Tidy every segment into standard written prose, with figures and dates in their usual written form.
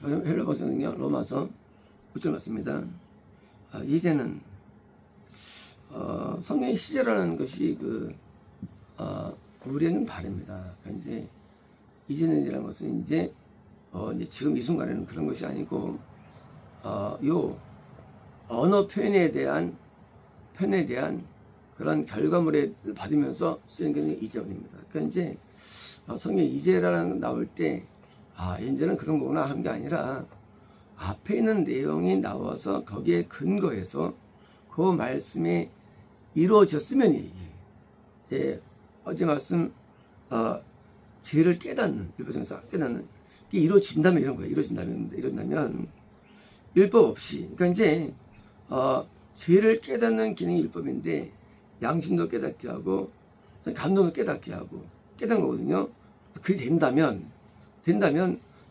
헬라 버전은요, 로마서 5절 맞습니다. 이제는 성령의 시제라는 것이 우리에는 다릅니다. 그러니까 이제는이라는 것은 이제 지금 이 순간에는 그런 것이 아니고 요 언어 표현에 대한 그런 결과물을 받으면서 쓰인 게 이전입니다. 그러니까 이제 성경 이제라는 나올 때 이제는 그런 거구나 한 게 아니라 앞에 있는 내용이 나와서 거기에 근거해서 그 말씀이 이루어졌으면 어제 말씀 죄를 깨닫는 일부정에서 깨닫는 이게 이루어진다면 이런 거예요. 이루어진다면 율법 없이 그러니까 이제 죄를 깨닫는 기능이 율법인데 양심도 깨닫게 하고 감동도 깨닫게 하고 깨닫는 거거든요. 그게 된다면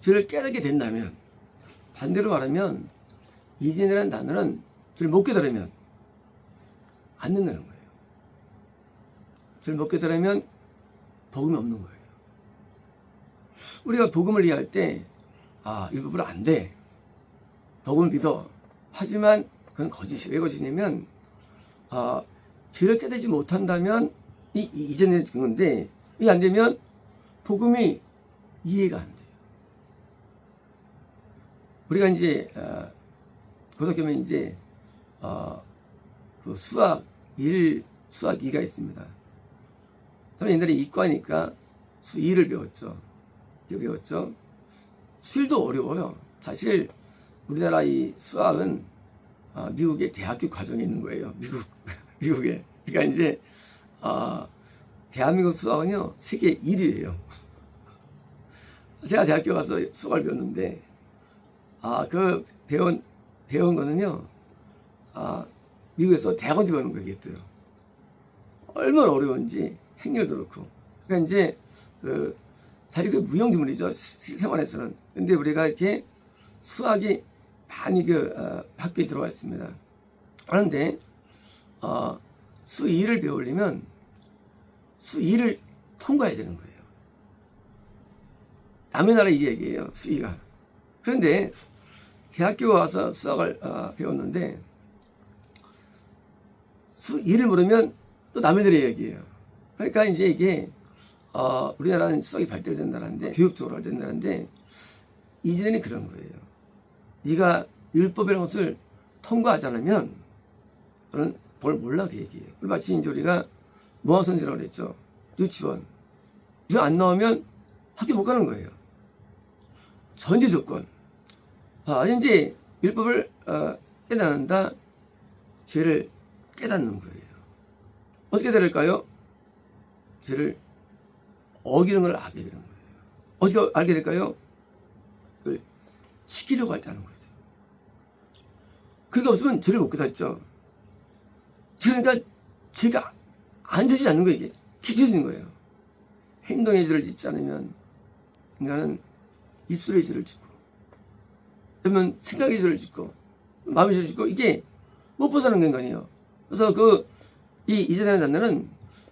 죄를 깨닫게 된다면 반대로 말하면 이제라는 단어는 죄를 못 깨달으면 안 된다는 거예요. 죄를 못 깨달으면 복음이 없는 거예요. 우리가 복음을 이해할 때 율법으로 안 돼. 복음을 믿어. 하지만 그건 거짓이에요. 왜 거짓이냐면 죄를 깨닫지 못한다면 이전에 건데 이게 안 되면 복음이 이해가 안 돼요. 우리가 이제 고등학교면 이제 그 수학 1, 수학 2가 있습니다. 저는 옛날에 이과니까 수 2를 배웠죠. 수일도 어려워요. 사실 우리나라 이 수학은 미국의 대학교 과정에 있는 거예요. 미국에. 그러니까 이제 대한민국 수학은요 세계 1위예요. 제가 대학교 가서 수학을 배웠는데 그 배운 거는요 미국에서 대학원 배우는 거겠어요. 얼마나 어려운지 행렬도 그렇고. 그러니까 이제 사실 그 무용지물이죠 생활에서는. 근데 우리가 이렇게 수학이 많이 학교에 들어와 있습니다. 그런데 수 2를 배우려면 수 2를 통과해야 되는 거예요. 남의 나라 이 얘기예요. 수 2가. 그런데 대학교 와서 수학을 배웠는데 수 2를 모르면 또 남의 나라 얘기예요. 그러니까 이제 이게 우리나라는 수학이 발달된다는데 교육적으로 발달된다는데 이제는 그런 거예요. 네가 율법이라는 것을 통과하지 않으면 너는 뭘 몰라 그 얘기예요. 마치 이제 우리가 모아선지라고 그랬죠. 유치원 안 나오면 학교 못 가는 거예요. 전제 조건. 이제 율법을 깨닫는다. 죄를 깨닫는 거예요. 어떻게 깨달을까요? 죄를 어기는 걸 알게 되는 거예요. 어떻게 알게 될까요? 그걸 지키려고 할 때 하는 거죠. 그게 없으면 죄를 못 깨닫죠. 그러니까 죄가 안 지지 않는 거예요. 이게 기준인 거예요. 행동의 죄를 짓지 않으면 인간은 입술의 죄를 짓고 그러면 생각의 죄를 짓고 마음의 죄를 짓고 이게 못 벗어나는 게 인간이에요. 그래서 이제라는 단어는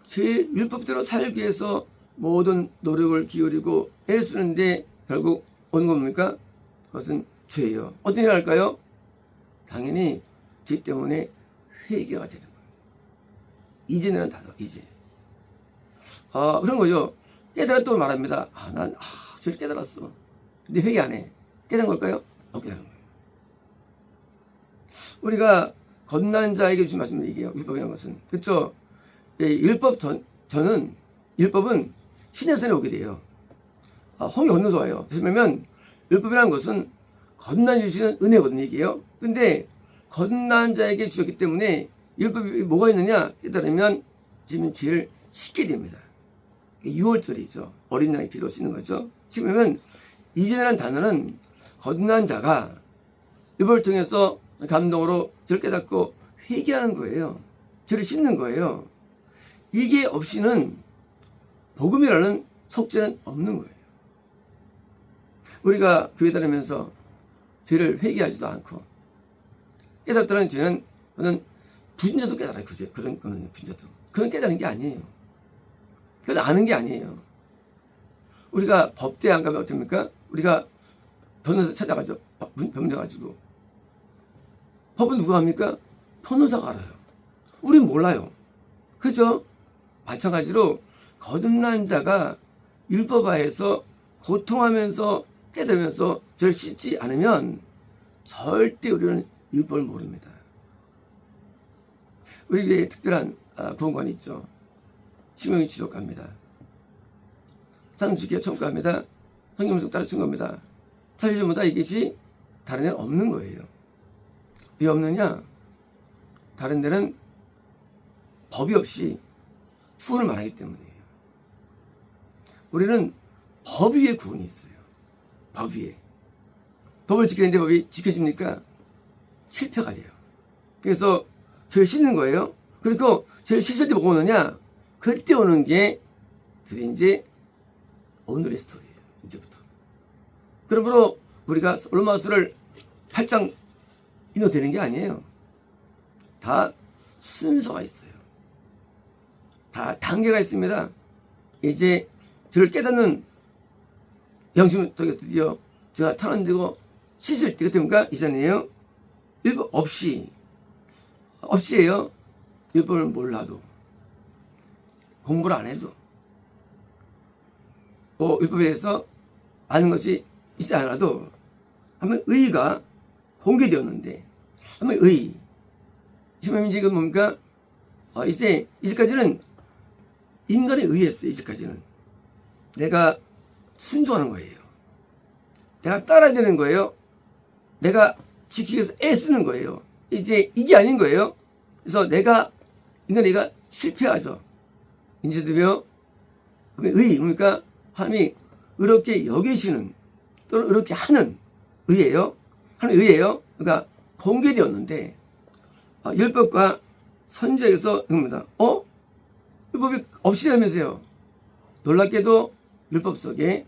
제 율법대로 살기 위해서 모든 노력을 기울이고 애를 쓰는데 결국 오는 겁니까? 그것은 죄예요. 어떤 일을 할까요? 당연히 죄 때문에 회개가 되는 거예요. 이제라는 단어, 이제. 그런 거죠. 깨달았다고 말합니다. 난 죄를 깨달았어. 근데 회개 안 해. 깨달은 걸까요? 못 깨달은 거예요. 우리가 겁난 자에게 주신 말씀을 얘기해요. 율법이라는 것은. 그렇죠? 율법은 신의 선에 오게 돼요. 홍이 건너서 와요. 왜냐면 율법이라는 것은 겁난 주시는 은혜거든요. 얘기해요. 근데 겁난 자에게 주셨기 때문에 율법이 뭐가 있느냐 깨달으면 지금 죄를 씻게 됩니다. 6월절이죠. 어린 양의 피로 씻는 거죠. 지금 이제라는 단어는 겁난 자가 율법을 통해서 감동으로 죄를 깨닫고 회개하는 거예요. 죄를 씻는 거예요. 이게 없이는 복음이라는 속죄는 없는 거예요. 우리가 교회 다니면서 죄를 회개하지도 않고 깨닫다는 죄는 그는 부진자도 깨달아요. 그런 거는 부진자도. 그건 깨달은 게 아니에요. 그건 아는 게 아니에요. 우리가 법대에 안 가면 어떻습니까? 우리가 변호사 찾아가죠. 변호사 가지고. 법은 누가 합니까? 변호사가 알아요. 우린 몰라요. 그죠? 마찬가지로 거듭난 자가 율법하에서 고통하면서 깨달으면서 저를 씻지 않으면 절대 우리는 율법을 모릅니다. 우리 교회에 특별한 구원관이 있죠. 심영희 지독가입니다. 상주기에 청구합니다. 성경문석 따라 준 겁니다. 사실보다 이것이 다른 데는 없는 거예요. 왜 없느냐? 다른 데는 법이 없이 구원을 말하기 때문이에요. 우리는 법 위에 구원이 있어요. 법 위에. 법을 지키는데 법이 지켜집니까? 실패가 돼요. 그래서 죄를 씻는 거예요. 그리고 죄를 씻을 때 뭐가 오느냐? 그때 오는 게 그게 이제 오늘의 스토리예요. 이제부터. 그러므로 우리가 로마서를 8장 인도되는 게 아니에요. 다 순서가 있어요. 다 단계가 있습니다. 이제 저를 깨닫는 영심을 통해서 드디어 제가 탄원되고 씻을 때가 됩니까? 이전이에요. 율법 없이에요. 율법을 몰라도 공부를 안 해도 율법에 대해서 아는 것이 있지 않아도 한번 의의가 공개되었는데 한번 의의 지금 뭡니까? 이제까지는 인간에 의했어요. 이제까지는 내가 순종하는 거예요. 내가 따라야 되는 거예요. 내가 지키기 위해서 애쓰는 거예요. 이제 이게 아닌 거예요. 그래서 인간이가 실패하죠. 이제 되며 의 뭡니까? 하나님이 의롭게 여기시는 또는 의롭게 하는 의예요. 하는 의예요. 그러니까 공개되었는데 율법과 선지자에서 이겁니다. 율법이 없이라면서요. 놀랍게도 율법 속에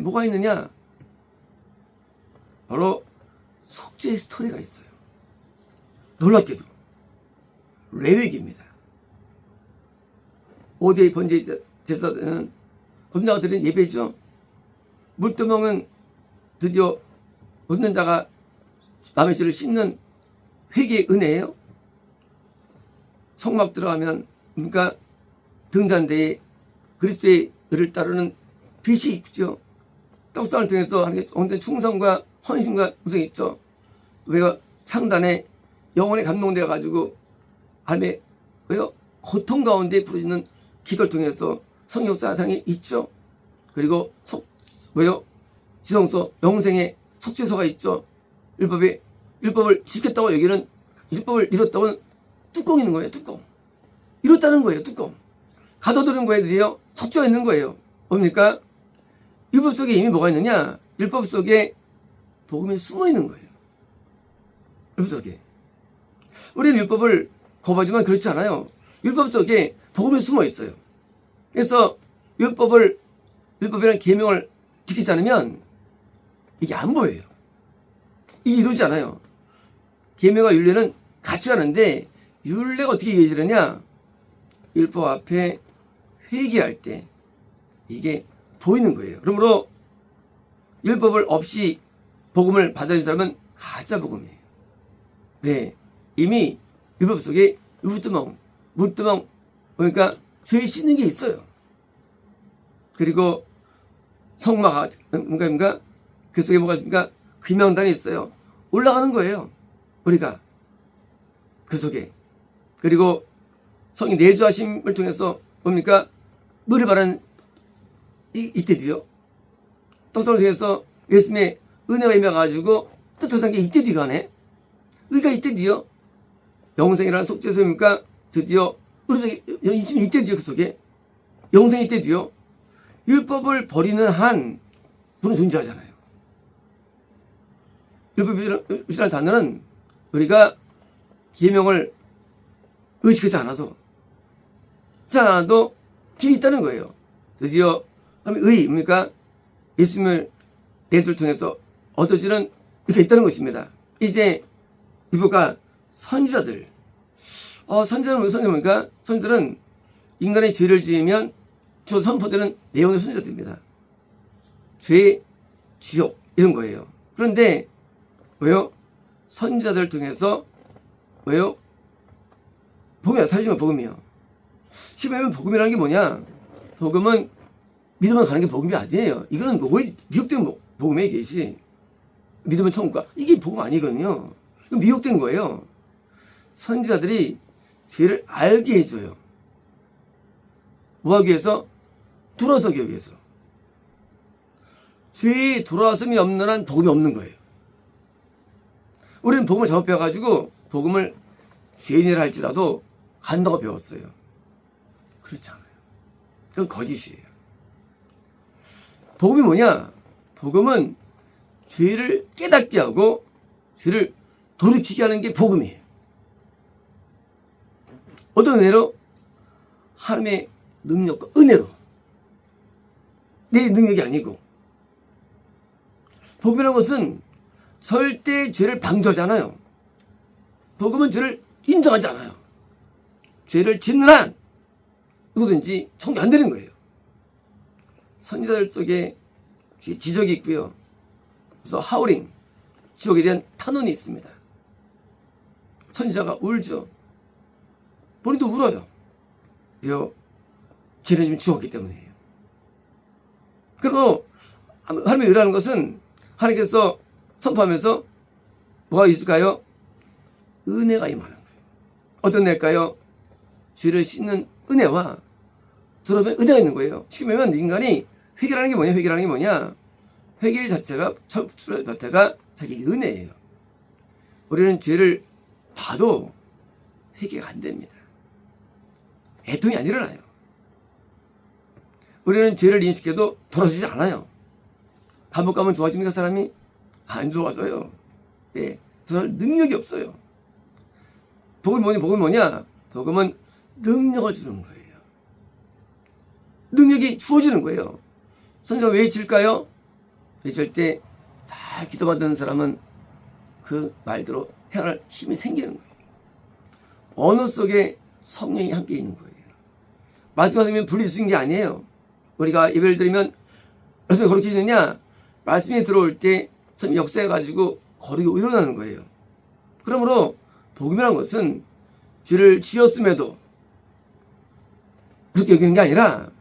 뭐가 있느냐? 바로 속죄의 스토리가 있어요. 놀랍게도 레위기입니다. 5대의 번제 제사는 겁나가 드린 예배죠. 물두멍은 드디어 얻는 자가 남의 죄를 씻는 회개의 은혜예요. 성막 들어가면 그러니까 등잔대에 그리스도의 의를 따르는 빛이 있죠. 떡상을 통해서 하나님께 온전히 충성과 헌신과 우성이 있죠. 왜요? 상단에 영혼에 감동되어 가지고 하나님의 왜요? 고통 가운데 부르짖는 기도를 통해서 성역사 사상이 있죠. 그리고 왜요? 지성소 영생의 속죄소가 있죠. 율법을 지켰다고 여기는 율법을 이뤘다고는 뚜껑이 있는 거예요. 뚜껑. 이뤘다는 거예요. 뚜껑. 가둬두는 거에 드디어 속죄가 있는 거예요. 뭡니까? 율법 속에 이미 뭐가 있느냐? 율법 속에 복음이 숨어 있는 거예요. 율법 속에. 우리는 율법을 거부하지만 그렇지 않아요. 율법 속에 복음이 숨어 있어요. 그래서 율법이라는 계명을 지키지 않으면 이게 안 보여요. 이게 이루지 않아요. 계명과 율례는 같이 가는데 율례가 어떻게 이루어지느냐? 율법 앞에 회개할 때 이게 보이는 거예요. 그러므로 율법을 없이 복음을 받아들인 사람은 가짜 복음이에요. 네, 이미 율법 속에 물두멍 그러니까 죄 씻는 게 있어요. 그리고 성막 뭔가 그 속에 뭐가 있습니까? 귀명단이 있어요. 올라가는 거예요. 우리가 그 속에. 그리고 성이 내주하심을 통해서 뭡니까? 물을 바라는 이때도요. 떡상을 통해서 예수님의 은혜가 임해가지고 뜻하던 게 이때 뒤가 네 의가 이때 뒤요. 영생이라는 속죄소입니까? 드디어 지금 이때 뒤요. 그 속에 영생이 이때 뒤요. 율법을 버리는 한 분은 존재하잖아요. 율법이라는 단어는 우리가 계명을 의식하지 않아도 길이 있다는 거예요. 드디어 의입니까? 예수님을 예수를 통해서 얻어지는 이렇게 있다는 것입니다. 이제 율법과 선지자들. 선지자는 뭡니까? 선지자들은 인간의 죄를 지으면 주 선포되는 내용의 선지자들입니다. 죄, 지옥, 이런 거예요. 그런데 왜요? 선지자들 통해서 왜요? 복음이 나타나지만 복음이요. 시험하면 복음이라는 게 뭐냐? 복음은 믿으면 가는 게 복음이 아니에요. 이거는 미혹된 복음의 계시. 믿으면 천국 가. 이게 복음 아니거든요. 이거 미혹된 거예요. 선지자들이 죄를 알게 해줘요. 뭐 하기 위해서? 돌아서기 위해서. 죄에 돌아왔음이 없는 한 복음이 없는 거예요. 우리는 복음을 잘못 배워가지고 복음을 죄인이라 할지라도 간다고 배웠어요. 그렇지 않아요. 그건 거짓이에요. 복음이 뭐냐? 복음은 죄를 깨닫게 하고 죄를 돌이키게 하는 게 복음이에요. 어떤 은혜로? 하나님의 능력과 은혜로. 내 능력이 아니고. 복음이라는 것은 절대 죄를 방조하잖아요. 복음은 죄를 인정하지 않아요. 죄를 짓는 한 누구든지 천국 안 되는 거예요. 선지자들 속에 지적이 있고요. 그래서 하울링, 지옥에 대한 탄원이 있습니다. 선지자가 울죠. 본인도 울어요. 왜요? 죄는 지금 죽었기 때문이에요. 그리고 하나님의 의라는 것은 하나님께서 선포하면서 뭐가 있을까요? 은혜가 임하는 거예요. 어떤 은혜일까요? 죄를 씻는 은혜와 들어보면 은혜가 있는 거예요. 쉽게 말하면 인간이 회개라는 게 뭐냐? 회개라는 게 뭐냐? 회개 자체가 자기 은혜예요. 우리는 죄를 봐도 회개가 안 됩니다. 애통이 안 일어나요. 우리는 죄를 인식해도 돌아서지 않아요. 감옥 가면 좋아집니까, 사람이? 안 좋아져요. 예, 돌아설 능력이 없어요. 복음이 뭐냐? 복음은 능력을 주는 거예요. 능력이 주어지는 거예요. 선지자가 왜 외칠까요? 외칠 때 잘 기도받는 사람은 그 말대로 행할 힘이 생기는 거예요. 언어 속에 성령이 함께 있는 거예요. 말씀을 하면 분리되는 게 아니에요. 우리가 예배를 드리면 말씀이 거룩해지느냐? 말씀이 들어올 때 성령이 역사해가지고 거룩이 일어나는 거예요. 그러므로 복음이라는 것은 죄를 지었음에도 그렇게 여기는 게 아니라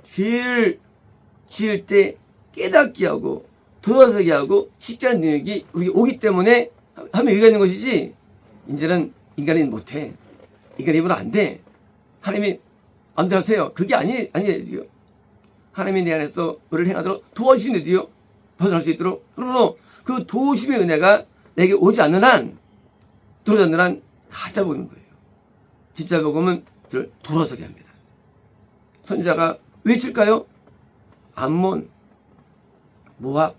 죄를 지을 때 깨닫게 하고 돌아서게 하고 십자가의 능력이 우리에게 오기 때문에 하면 의미가 있는 것이지, 이제는 인간이 못해. 인간이 입으로 안 돼. 하나님이 안 되세요. 그게 아니에요. 하나님이 내 안에서 우리를 행하도록 도와주시는데도요. 벗어날 수 있도록. 그러므로 그 도우심의 은혜가 내게 오지 않는 한, 들어오지 않는 한 가짜 복음인 거예요. 진짜 복음은 저를 돌아서게 합니다. 선지자가 외칠까요? 암몬, 모압,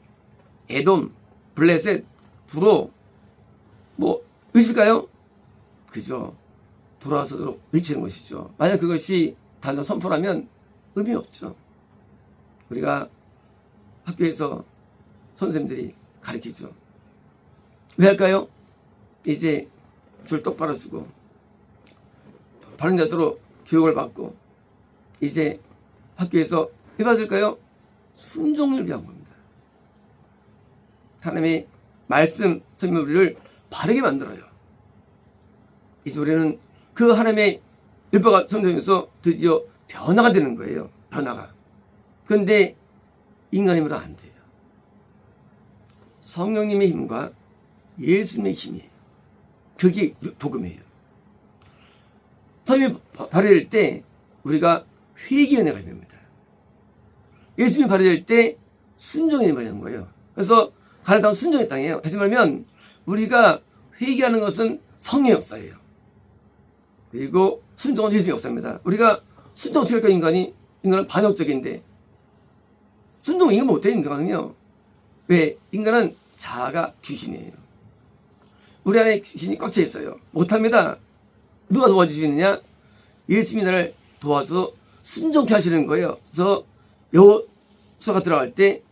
에돔, 블레셋, 두로, 외칠까요? 그죠? 돌아서도록 외치는 것이죠. 만약 그것이 단순 선포라면 의미 없죠. 우리가 학교에서 선생님들이 가르치죠. 왜 할까요? 이제 줄 똑바로 쓰고 바른 자세로 교육을 받고 이제 학교에서 왜 받을까요? 순종을 위한 겁니다. 하나님의 말씀, 선생님 우리를 바르게 만들어요. 이제 우리는 그 하나님의 율법과 성경에서 드디어 변화가 되는 거예요. 변화가. 그런데 인간 힘으로 안 돼요. 성령님의 힘과 예수님의 힘이에요. 그게 복음이에요. 성령이 발휘될 때 우리가 회개의 은혜가 됩니다. 예수님이 발휘될 때 순종의 은혜가 되는 거예요. 그래서 가나안 땅은 순종의 땅이에요. 다시 말하면 우리가 회개하는 것은 성령의 역사예요. 그리고 순종은 예수님의 역사입니다. 우리가 순종 어떻게 할까요? 인간은 반역적인데 순종은 인간 못해요. 인간은요. 왜? 인간은 자아가 귀신이에요. 우리 안에 귀신이 꽉 차 있어요. 못합니다. 누가 도와주시느냐? 예수님이 나를 도와서 순종케 하시는 거예요. 그래서 여호수아가 들어갈 때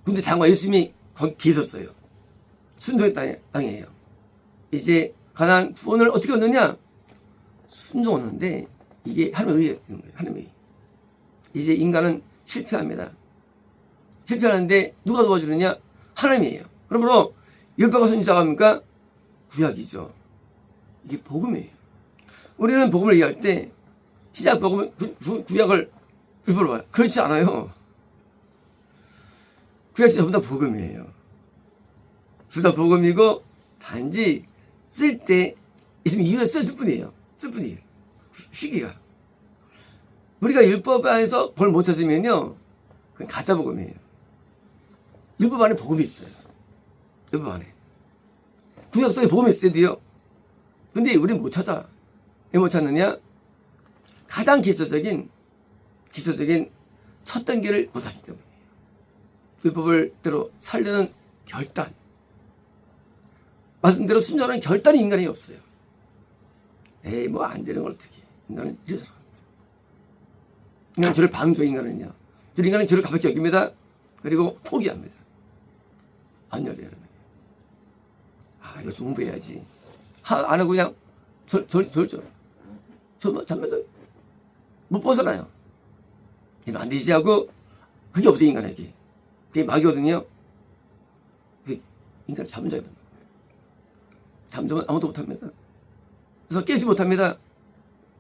군대 장관 예수님이 거기 계셨어요. 순종의 땅이에요. 이제 가나안 구원을 어떻게 얻느냐? 순종 얻는데 이게 하나님의 의예요. 하나님의 의. 이제 인간은 실패합니다. 실패하는데 누가 도와주느냐? 하나님이에요. 그러므로 율법과 선지자가 뭡니까? 구약이죠. 이게 복음이에요. 우리는 복음을 얘기할 때 시작 복음은 구약을 율법으로 봐요. 그렇지 않아요. 구약이 전부 다 복음이에요. 둘 다 복음이고 단지 쓸 때 있으면 이유가 쓸 뿐이에요. 쓸 뿐이에요. 시기가. 우리가 율법 안에서 뭘 못 찾으면요, 그건 가짜 복음이에요. 율법 안에 복음이 있어요. 율법 안에. 구약 속에 복음이 있을 때도요. 근데 우리는 못 찾아. 왜 못 찾느냐? 가장 기초적인 첫 단계를 못 하기 때문이에요. 율법을 대로 살려는 결단. 말씀대로 순전한 결단이 인간에 없어요. 에이, 뭐 안 되는 걸 어떻게. 인간은 이래서. 인간은 죄를 방조해, 인간은요. 인간은 죄를 가볍게 여깁니다. 그리고 포기합니다. 안 열려요, 여러분. 아, 이거 공부해야지. 안 하고 그냥 잠깐만 못 벗어나요. 이러면 안 되지 하고, 그게 없어요, 인간에게. 그게 막이거든요. 그게 인간을 잠자야 됩니다. 잠자면 아무도 못합니다. 그래서 깨지 못합니다.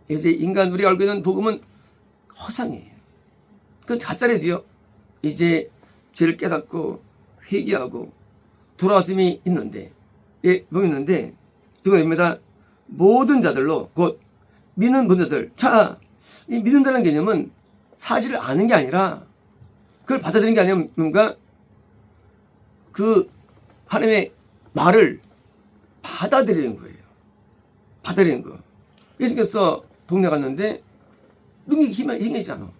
이제 인간, 우리가 알고 있는 복음은 허상이에요. 그 가짜래도요, 이제 죄를 깨닫고 회개하고 돌아왔음이 있는데, 예, 뭐 있는데, 그거입니다. 모든 자들로 곧 믿는 분들. 자, 이 믿는다는 개념은 사실을 아는 게 아니라 그걸 받아들이는 게 아니라 뭔가 그 하나님의 말을 받아들이는 거예요. 받아들이는 거. 예수께서 동네 갔는데 능력이 힘이잖아.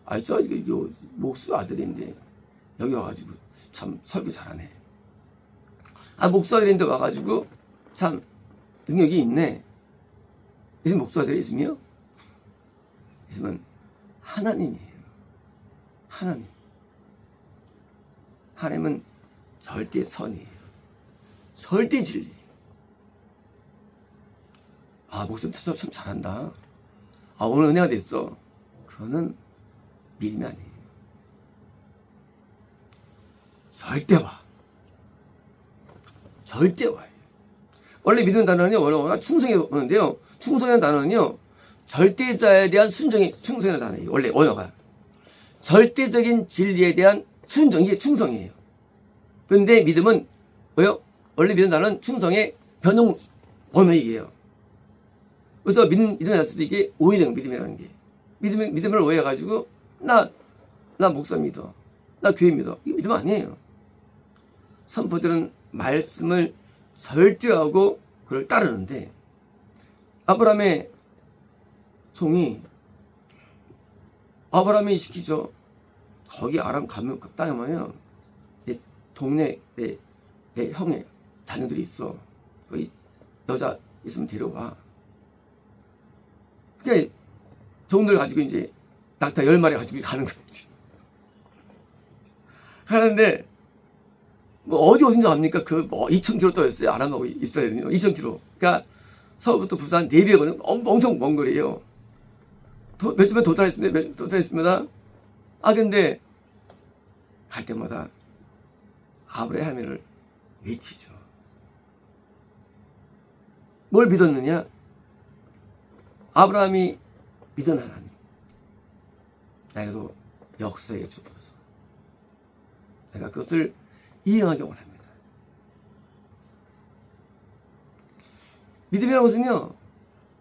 아, 저 이거 목수 아들인데 여기 와가지고 참 설교 잘하네. 아, 목수 아들인데 와가지고 참 능력이 있네. 예수 목수 아들이 있으며 예수는 하나님이에요. 하나님. 하나님은 절대 선이에요. 절대 진리예요. 아, 목숨 참 잘한다. 아, 오늘 은혜가 됐어. 그거는 믿음이 아니에요. 절대 와. 절대 와요. 원래 믿는 단어는요, 원래 충성이 오는데요. 충성이라는 단어는요, 절대자에 대한 충성이라는 단어예요. 원래 언어가. 절대적인 진리에 대한 순종, 이게 충성이에요. 근데 믿음은 뭐요? 원래 믿는 단어는 충성의 변형 언어이게요. 그래서 믿음이 났을 때 이게 오해된 믿음이라는 게. 믿음을 오해해가지고, 나 목사 믿어. 나 교회 믿어. 이게 믿음 아니에요. 선포들은 말씀을 절대하고 그걸 따르는데, 아브라함의 종이, 아브라함이 시키죠. 거기 아람 가면 그 땅에 가면요, 동네 내 형의 자녀들이 있어. 거기 여자 있으면 데려와. 그러니까 종들 가지고 이제 낙타 10마리 가지고 가는 거지. 가는데 뭐 어딘지 압니까? 그 뭐 2,000km 떠였어요. 아람하고 이스라엘은요. 2,000km. 그러니까 서울부터 부산 4배에 거는 엄청 먼 거리예요. 몇 주면 도달했습니다. 아, 근데 갈 때마다 아브라함을 외치죠. 뭘 믿었느냐? 아브라함이 믿은 하나님. 나에게도 역사에 주어서 내가 그것을 이행하기 원합니다. 믿음이라는 것은요,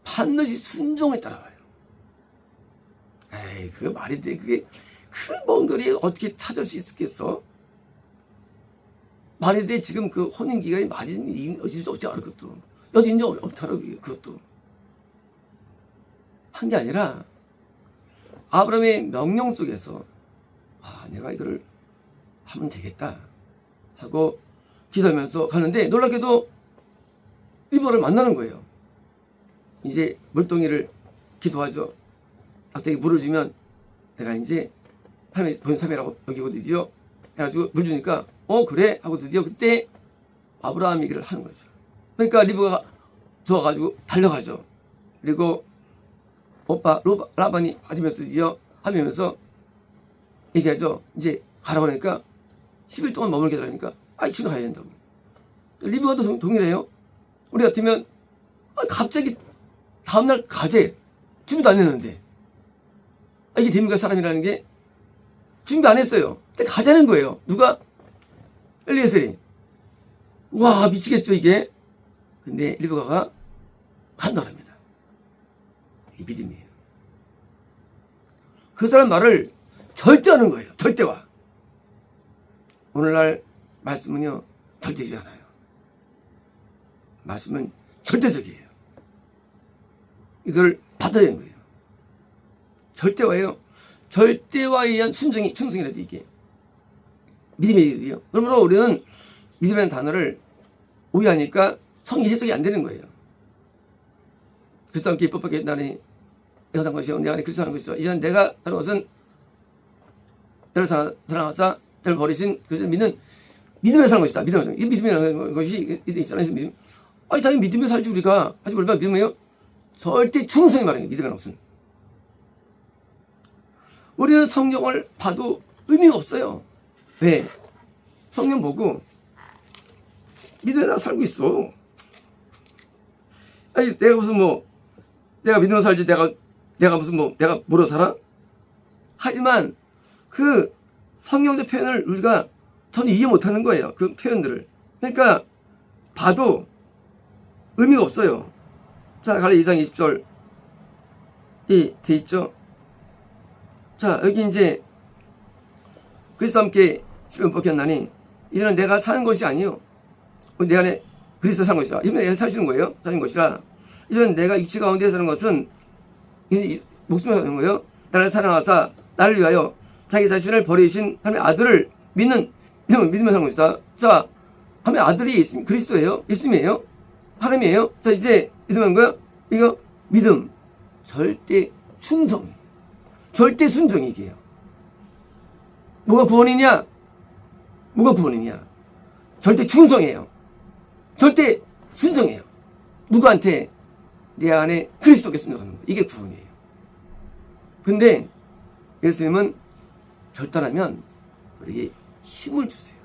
반드시 순종에 따라와요. 에이, 그게 말이 돼. 그게 그 먼 거리에 어떻게 찾을 수 있겠어? 말이 돼. 지금 그 혼인기간이 말이 어찌 알아, 그것도. 여기 인정 없더라, 그것도. 한 게 아니라, 아브라함의 명령 속에서, 아, 내가 이거를 하면 되겠다 하고 기도하면서 가는데, 놀랍게도 리버를 만나는 거예요. 이제 물동이를 기도하죠. 악당이 물을 주면 내가 이제 하나님의 본사매라고 여기고 드디어 해가지고 물 주니까 그래 하고 드디어 그때 아브라함이 얘기를 하는 거죠. 그러니까 리브가 좋아가지고 달려가죠. 그리고 오빠 라반이 하면서 드디어 하면서 얘기하죠. 이제 가라고 하니까 10일 동안 머물게 되라니까 지금 가야 된다고. 리브가도 동일해요. 우리 같으면 갑자기 다음날 가재 준비도 안 했는데 이게 됩니까? 사람이라는 게 준비 안 했어요. 근데 가자는 거예요. 누가? 엘리에셀이. 와 미치겠죠 이게. 근데 리브가가 간다랍니다. 이게 믿음이에요. 그 사람 말을 절대하는 거예요. 절대화. 오늘날 말씀은요 절대지 않아요. 말씀은 절대적이에요. 이걸 받아야 하는 거예요. 절대화예요. 절대화에 의한 순종이 충성이라도 이게 믿음의 일이요. 그러므로 우리는 믿음이라는 단어를 오해하니까 성경 해석이 안 되는 거예요. 그리스도 함께 입법하게 나니 내가 산 것이요 내 안에 그리스도 사는 것이요 이제는 내가 하는 것은 나를 사랑하사 나를 버리신 그것을 믿는 믿음에 사는 것이다. 이 믿음이라는 것이 있잖아요. 믿음. 당연히 믿음에 살지 우리가. 하지만 얼마나 믿음이에요? 절대 충성이 말하는 믿음이라는 것은. 우리는 성경을 봐도 의미가 없어요. 왜? 성경 보고 믿음에 나 살고 있어. 내가 무슨 내가 믿음으로 살지 내가 무슨 내가 뭐로 살아? 하지만 그 성경적 표현을 우리가 전혀 이해 못하는 거예요. 그 표현들을. 그러니까 봐도 의미가 없어요. 자, 갈라 2장 20절 이 돼 있죠. 자, 여기 이제 그리스도와 함께 지금 벗겼나니 이제는 내가 사는 것이 아니요 내 안에 그리스도 사는 것이라. 이제는 내가 사시는 거예요. 사는 것이라. 이제는 내가 육체 가운데 사는 것은 목숨을 사는 거예요. 나를 사랑하사 나를 위하여 자기 자신을 버리신 하나님의 아들을 믿으며 사는 것이다. 자, 하나님의 아들이 그리스도예요. 예수님이에요. 하나님이에요. 자, 이제 믿음한 거야? 이거 믿음. 절대 충성. 절대 순종이 이게요. 뭐가 구원이냐? 뭐가 구원이냐? 절대 충성이에요. 절대 순종이에요. 누구한테? 내 안에 그리스도께 순종하는 거예요. 이게 구원이에요. 근데 예수님은 결단하면 우리에게 힘을 주세요.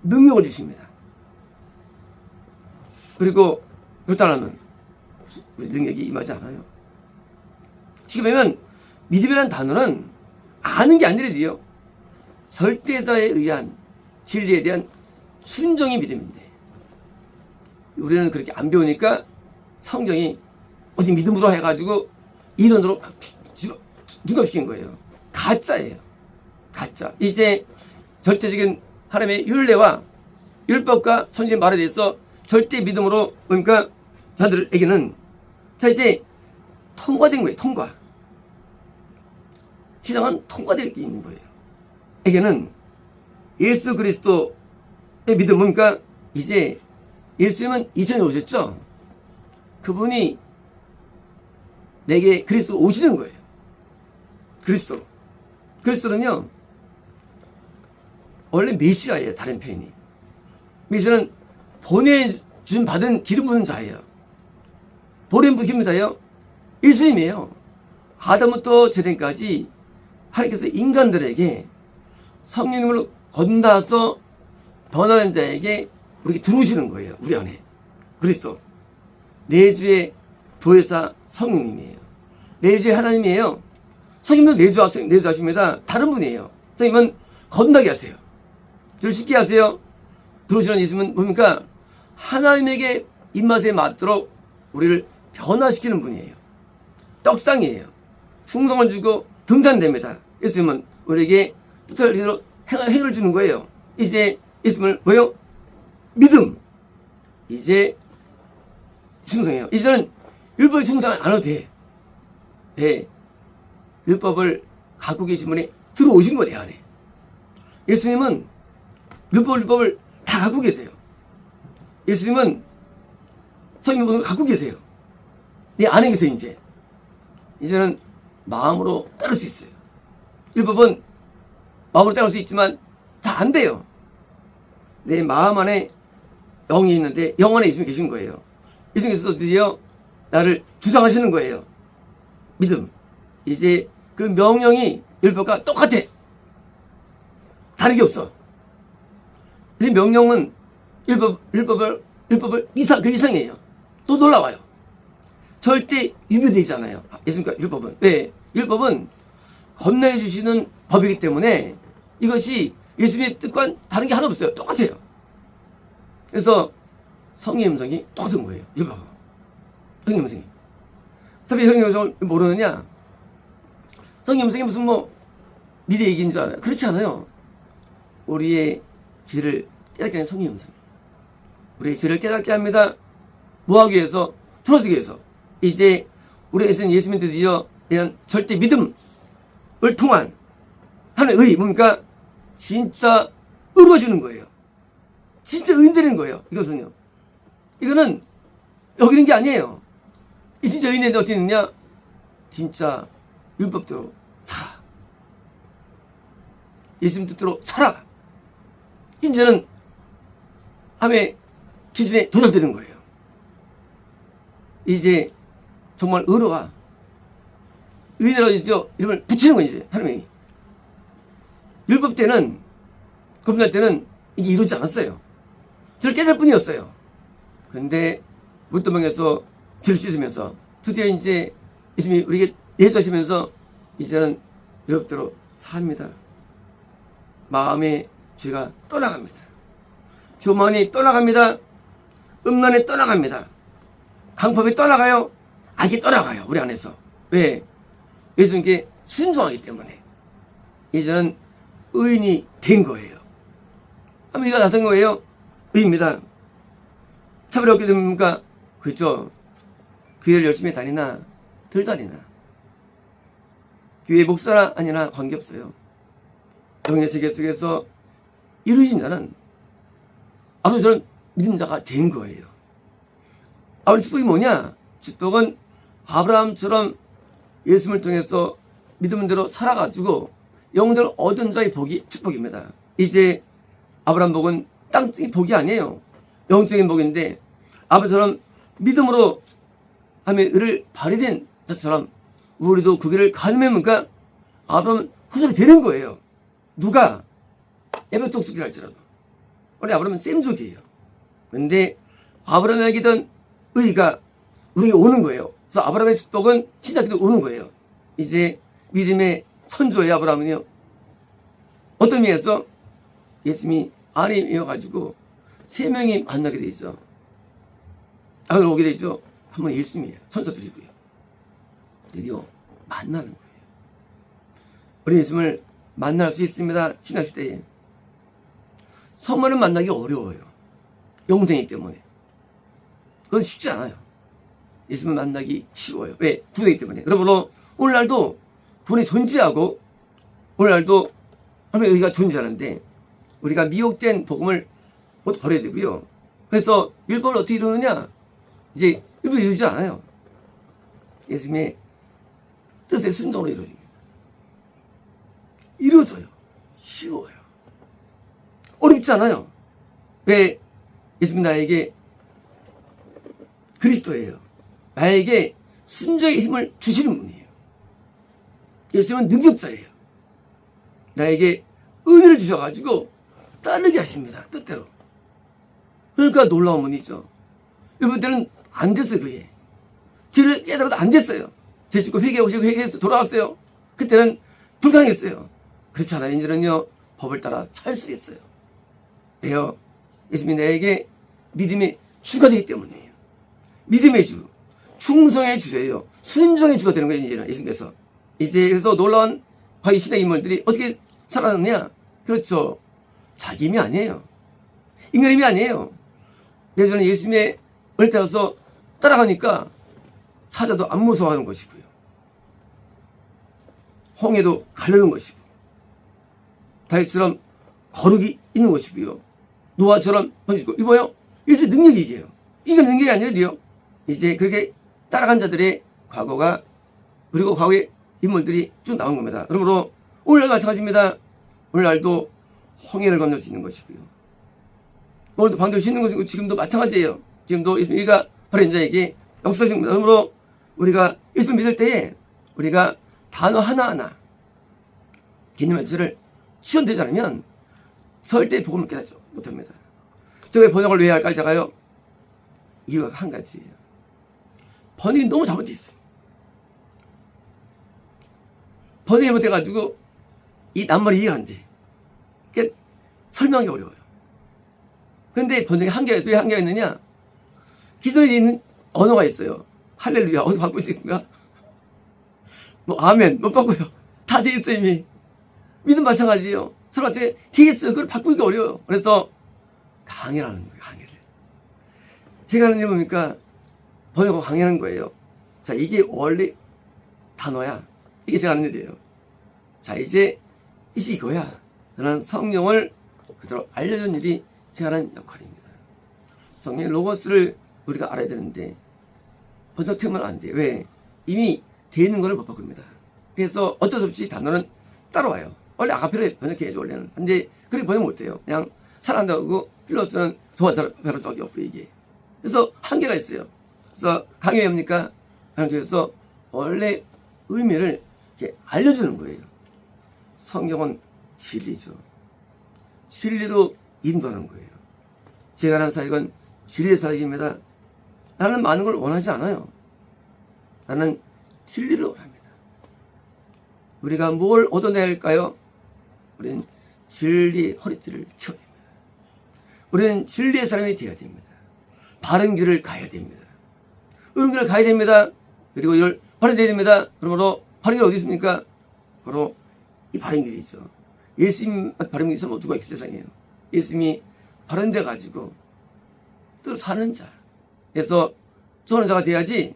능력을 주십니다. 그리고 결단하면 우리 능력이 임하지 않아요. 지금 보면 믿음이라는 단어는 아는 게 아니래요. 절대자에 의한 진리에 대한 순종이 믿음인데 우리는 그렇게 안 배우니까 성경이 어디 믿음으로 해가지고 이론으로 누가시킨 거예요. 가짜예요. 가짜. 이제 절대적인 하나님의 율례와 율법과 선지의 말에 대해서 절대 믿음으로 그러니까 자들에게는 자 이제 통과된 거예요. 통과. 신앙은 통과될 게 있는 거예요. 에게는 예수 그리스도의 믿음 그러니까 이제 예수님은 이전에 오셨죠. 그분이 내게 그리스도 오시는 거예요. 그리스도. 그리스도는요 원래 메시아예요. 다른 표현이. 메시아는 보내준 받은 기름 부은 자예요. 보냄 기름 자예요. 예수님이에요. 아담부터 제den까지 하나님께서 인간들에게 성령님을 건다서 변화된 자에게 우리에게 들어오시는 거예요. 우리 안에. 그리스도. 내주의 보혜사 성령님이에요. 내주의 하나님이에요. 성령님도 내주하십니다. 다른 분이에요. 성령님은 건너게 하세요. 늘 쉽게 하세요. 들어오시는 예수님은 뭡니까? 하나님에게 입맛에 맞도록 우리를 변화시키는 분이에요. 떡상이에요. 충성을 주고 등잔됩니다. 예수님은 우리에게 뜻할 대로 행을 주는 거예요. 이제 예수님을 뭐요? 믿음. 이제 충성해요. 이제는 율법에 충성 안 해도 돼. 네. 율법을 갖고 계신 분이 들어오신 거예요. 안에. 예수님은 율법을 다 갖고 계세요. 예수님은 성경을 갖고 계세요. 네 안에 계세요. 이제는 마음으로 따를 수 있어요. 율법은 마음으로 따를 수 있지만 다 안 돼요. 내 마음 안에 영이 있는데 영 안에 예수님이 계신 거예요. 예수님께서 드디어 나를 주장하시는 거예요. 믿음. 이제 그 명령이 율법과 똑같아. 다른 게 없어. 그래서 명령은 율법을 그 이상이에요. 또 놀라워요. 절대 유배되잖아요. 예수님과 율법은. 왜? 율법은 겁내해 주시는 법이기 때문에 이것이 예수님의 뜻과 다른 게 하나 없어요. 똑같아요. 그래서 성의 음성이 똑같은 거예요. 율법은. 성의 음성이. 사실 성의 음성을 모르느냐? 성의 음성이 무슨 미래 얘기인 줄 알아요? 그렇지 않아요. 우리의 죄를 깨닫게 하는 성의 음성. 우리의 죄를 깨닫게 합니다. 뭐하기 위해서? 풀어주기 위해서. 이제 우리에서는 예수님 드디어 대한 절대 믿음을 통한 하는 의, 뭡니까? 진짜 이루어지는 거예요. 진짜 의인되는 거예요. 이것은요. 이거는 여기는 게 아니에요. 이 진짜 의인인데 어떻게 되느냐? 진짜 율법대로 살아. 예수님 뜻대로 살아. 이제는 함의 기준에 도달되는 거예요. 이제 정말 의로와 의인이라고 이제 이름을 붙이는 거예요. 이제 하나님이. 율법 때는, 검증할 때는 이게 이루어지지 않았어요. 저를 깨달을 뿐이었어요. 그런데 물도망에서 죄를 씻으면서 드디어 이제 예수님이 우리에게 예수하시면서 이제는 율법대로 삽니다. 마음의 죄가 떠나갑니다. 교만이 떠나갑니다. 음란이 떠나갑니다. 강법이 떠나가요. 악이 떠나가요. 우리 안에서. 왜? 예수님께 순종하기 때문에. 이제는 의인이 된 거예요. 그럼 이가 나선 거예요? 의입니다. 차별이 어떻게 됩니까? 그렇죠. 교회를 열심히 다니나 덜 다니나 교회 목사나 아니나 관계없어요. 영의 세계 속에서 이루어진 자는 아버지 저는 믿음자가 된 거예요. 아버지 축복이 뭐냐? 축복은 아브라함처럼 예수님을 통해서 믿음대로 살아가지고 영생을 얻은 자의 복이 축복입니다. 이제 아브라함 복은 땅적인 복이 아니에요. 영적인 복인데 아버지처럼 믿음으로 하며 의를 발휘된 자처럼 우리도 그 길을 가늠해니까 아브라함은 후손이 되는 거예요. 누가? 에베 족속이라 할지라도. 우리 아브라함은 셈족이에요. 근데 아브라함에게던 의가 우리에게 오는 거예요. 그래서 아브라함의 축복은 신학기도 오는 거예요. 이제 믿음의 선조의 아브라함은요. 어떤 의미에서 예수님이 아내이어가지고 세 명이 만나게 되죠. 아들 오게 되죠. 한 번 예수님이에요. 천사들이고요. 드디어 만나는 거예요. 우리 예수님을 만날 수 있습니다. 신학시대에. 성만을 만나기 어려워요. 영생이기 때문에. 그건 쉽지 않아요. 예수님을 만나기 쉬워요. 왜? 구원이기 때문에. 그러므로 오늘날도 구원이 존재하고 오늘날도 하나님의 의가 존재하는데 우리가 미혹된 복음을 모두 버려야 되고요. 그래서 율법을 어떻게 이루느냐? 이제 율법을 이루지 않아요. 예수님의 뜻에 순종으로 이루어집니다. 이루어져요. 쉬워요. 어렵지 않아요. 왜? 예수님 나에게 그리스도예요. 나에게 순종의 힘을 주시는 분이에요. 예수님은 능력자예요. 나에게 은혜를 주셔가지고 따르게 하십니다. 뜻대로. 그러니까 놀라운 분이죠. 여러분 때는 안 됐어요. 그게. 죄를 깨달아도 안 됐어요. 죄 짓고 회개하시고 회개해서 돌아왔어요. 그때는 불가능했어요. 그렇지 않아요. 이제는요. 법을 따라 살 수 있어요. 왜요? 예수님이 나에게 믿음의 주가 되기 때문이에요. 믿음의 주, 충성의 주예요. 순종의 주가 되는 거예요. 이제는 예수님께서. 이제 그래서 놀라운 과연 신의 인물들이 어떻게 살아났느냐? 그렇죠. 자기 힘이 아니에요. 인간 힘이 아니에요. 내전에 예수님의 은혜 따라서 따라가니까 사자도 안 무서워하는 것이고요. 홍해도 가르는 것이고 다윗처럼 거룩이 있는 것이고요. 노아처럼 번지고 이거요. 예수의 능력이 이게요. 이게 능력이 아니라도요. 이제 그렇게 따라간 자들의 과거가 그리고 과거의 인물들이 쭉 나온 겁니다. 그러므로 오늘날도 마찬가지입니다. 오늘날도 홍해를 건널 수 있는 것이고요. 오늘도 방도를 씻는 것이고 지금도 마찬가지예요. 지금도 예수님이 바로 인자에게 역사하십니다. 그러므로 우리가 예수 믿을 때에 우리가 단어 하나하나 개념 자체를 치현되지 않으면 절대 복음을 깨닫지 못합니다. 저 왜 번역을 왜 할까 제가요? 이유가 한 가지예요. 번역이 너무 잘못되어 있어요. 번역이 잘못돼가지고 이 낱말이 이해가 안 돼. 그러니까 설명하기 어려워요. 그런데 번역에 한계가 있어요. 왜 한계가 있느냐? 기존에 있는 언어가 있어요. 할렐루야 어디서 바꿀 수 있습니까? 뭐 아멘 못 바꿔요. 다 돼 있어요 이미. 믿음 마찬가지예요. 서로 돼 있어요. 그걸 바꾸기가 어려워요. 그래서 강의라는 거예요. 강의를. 제가 하는 일 뭡니까? 번역하고 강의하는 거예요. 자, 이게 원래 단어야. 이게 제가 하는 일이에요. 자, 이제 이거야. 저는 성령을 그대로 알려주는 일이 제가 하는 역할입니다. 성령의 로고스를 우리가 알아야 되는데 번역되면 안 돼. 왜? 이미 되는 거를 못 바꿉니다. 그래서 어쩔 수 없이 단어는 따라와요. 원래 아카펠라 번역해야죠, 원래는. 근데 그렇게 번역 못해요. 그냥 사랑한다고 필로스는 도와달라고 수밖에 없고, 이게. 그래서 한계가 있어요. 그래서 강의 뭡니까? 강의에서 원래 의미를 이렇게 알려주는 거예요. 성경은 진리죠. 진리로 인도하는 거예요. 제가 하는 사역은 진리 사역입니다. 나는 많은 걸 원하지 않아요. 나는 진리를 원합니다. 우리가 뭘 얻어내야 할까요? 우리는 진리의 허리띠를 쳐야 됩니다. 우리는 진리의 사람이 되어야 됩니다. 바른 길을 가야 됩니다. 옳은 길을 가야 됩니다. 그리고 이걸 바른 데야 됩니다. 그러므로 바른 길이 어디 있습니까? 바로 이 바른 길이죠. 예수님 바른 길이 있으면 누가 있을 세상이에요. 예수님이 바른 데 가지고 또 사는 자. 그래서 사는 자가 돼야지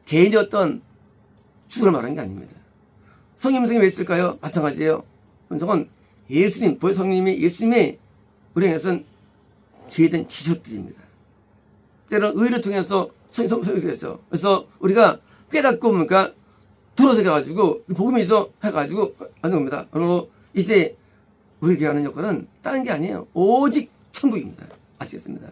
개인의 어떤 죽음을 말하는 게 아닙니다. 성령이 왜 있을까요? 마찬가지예요. 성은 예수님, 보혜 성령님이 예수님의 우리 향해서는 죄된 지속들입니다. 때로는 의를 통해서 성령이 되죠. 그래서 우리가 깨닫고 뭡니까? 들어서 가지고 복음이 있어 해가지고 하는 겁니다. 그러므로 이제 우리에게 하는 역할은 다른 게 아니에요. 오직 천국입니다. 마치겠습니다.